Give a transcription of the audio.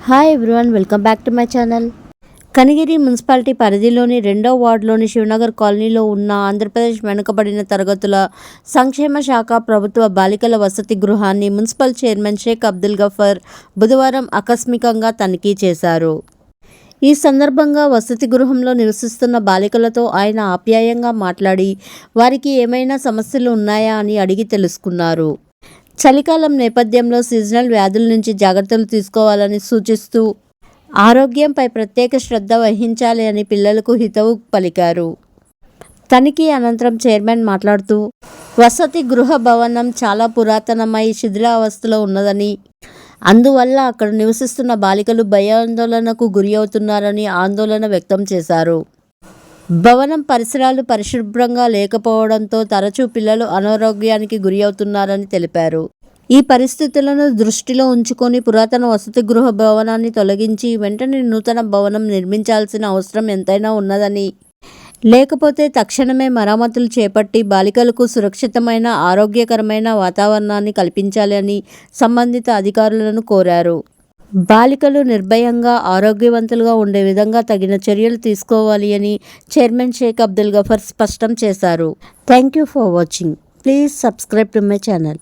Hi everyone, welcome back to my channel. Kanigiri municipality పరిధిలోని 2వ వార్డులోని శివనగర్ కాలనీలో ఉన్న ఆంధ్రప్రదేశ్ వెనుకబడిన తరగతుల సంక్షేమ శాఖ ప్రభుత్వ బాలికల వసతి గృహాన్ని మున్సిపల్ చైర్మన్ షేక్ అబ్దుల్ గఫర్ బుధవారం ఆకస్మికంగా తనిఖీ చేశారు. ఈ సందర్భంగా వసతి గృహంలో నివసిస్తున్న బాలికలతో ఆయన ఆప్యాయంగా మాట్లాడి వారికి ఏమైనా సమస్యలు ఉన్నాయా అని అడిగి తెలుసుకున్నారు. చలికాలం నేపథ్యంలో సీజనల్ వ్యాధుల నుంచి జాగ్రత్తలు తీసుకోవాలని సూచిస్తూ ఆరోగ్యంపై ప్రత్యేక శ్రద్ధ వహించాలి అని పిల్లలకు హితవు పలికారు. తనిఖీ అనంతరం చైర్మన్ మాట్లాడుతూ వసతి గృహ భవనం చాలా పురాతనమై శిథిలావస్థలో ఉన్నదని, అందువల్ల అక్కడ నివసిస్తున్న బాలికలు భయాందోళనకు గురి అవుతున్నారని ఆందోళన వ్యక్తం చేశారు. భవనం పరిసరాలు పరిశుభ్రంగా లేకపోవడంతో తరచూ పిల్లలు అనారోగ్యానికి గురి అవుతున్నారని తెలిపారు. ఈ పరిస్థితులను దృష్టిలో ఉంచుకొని పురాతన వసతి గృహ భవనాన్ని తొలగించి వెంటనే నూతన భవనం నిర్మించాల్సిన అవసరం ఎంతైనా ఉన్నదని, లేకపోతే తక్షణమే మరమ్మతులు చేపట్టి బాలికలకు సురక్షితమైన ఆరోగ్యకరమైన వాతావరణాన్ని కల్పించాలి అని సంబంధిత అధికారులను కోరారు. బాలికలు నిర్భయంగా ఆరోగ్యవంతులుగా ఉండే విధంగా తగిన చర్యలు తీసుకోవాలి అని చైర్మన్ షేక్ అబ్దుల్ గఫర్ స్పష్టం చేశారు. Thank you for watching. Please subscribe to my channel.